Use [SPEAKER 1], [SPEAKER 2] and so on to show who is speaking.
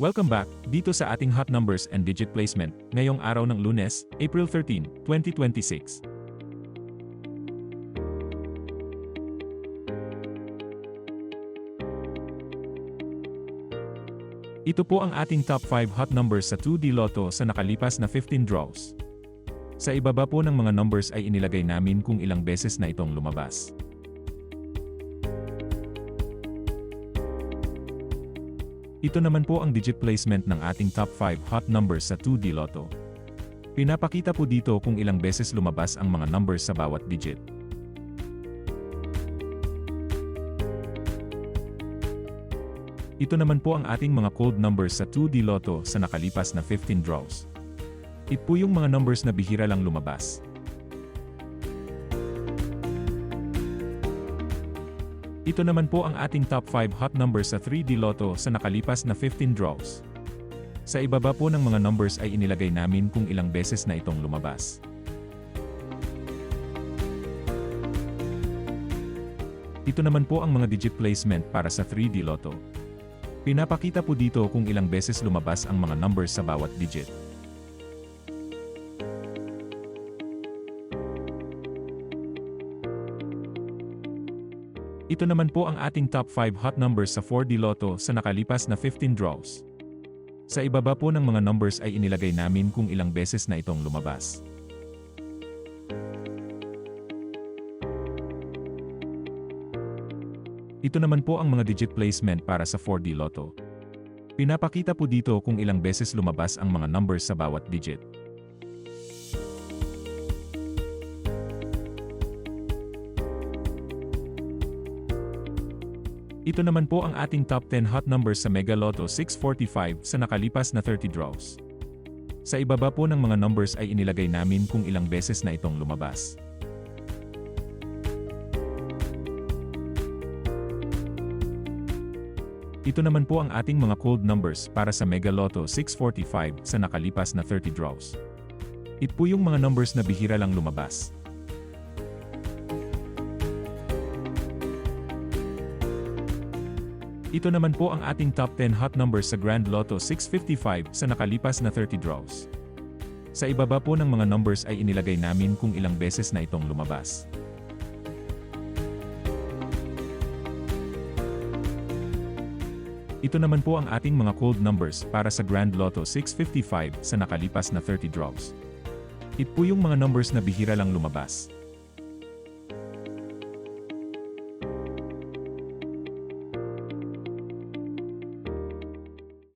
[SPEAKER 1] Welcome back dito sa ating hot numbers and digit placement ngayong araw ng Lunes, April 13, 2026. Ito po ang ating top 5 hot numbers sa 2D Lotto sa nakalipas na 15 draws. Sa ibaba po ng mga numbers ay inilagay namin kung ilang beses na itong lumabas. Ito naman po ang digit placement ng ating top 5 hot numbers sa 2D Lotto. Pinapakita po dito kung ilang beses lumabas ang mga numbers sa bawat digit. Ito naman po ang ating mga cold numbers sa 2D Lotto sa nakalipas na 15 draws. Ito po yung mga numbers na bihira lang lumabas. Ito naman po ang ating top 5 hot numbers sa 3D Lotto sa nakalipas na 15 draws. Sa ibaba po ng mga numbers ay inilagay namin kung ilang beses na itong lumabas. Ito naman po ang mga digit placement para sa 3D Lotto. Pinapakita po dito kung ilang beses lumabas ang mga numbers sa bawat digit. Ito naman po ang ating top 5 hot numbers sa 4D Lotto sa nakalipas na 15 draws. Sa ibaba po ng mga numbers ay inilagay namin kung ilang beses na itong lumabas. Ito naman po ang mga digit placement para sa 4D Lotto. Pinapakita po dito kung ilang beses lumabas ang mga numbers sa bawat digit. Ito naman po ang ating top 10 hot numbers sa Mega Lotto 645 sa nakalipas na 30 draws. Sa ibaba po ng mga numbers ay inilagay namin kung ilang beses na itong lumabas. Ito naman po ang ating mga cold numbers para sa Mega Lotto 645 sa nakalipas na 30 draws. Ito po yung mga numbers na bihira lang lumabas. Ito naman po ang ating top 10 hot numbers sa Grand Lotto 655 sa nakalipas na 30 draws. Sa ibaba po ng mga numbers ay inilagay namin kung ilang beses na itong lumabas. Ito naman po ang ating mga cold numbers para sa Grand Lotto 655 sa nakalipas na 30 draws. Ito po yung mga numbers na bihira lang lumabas.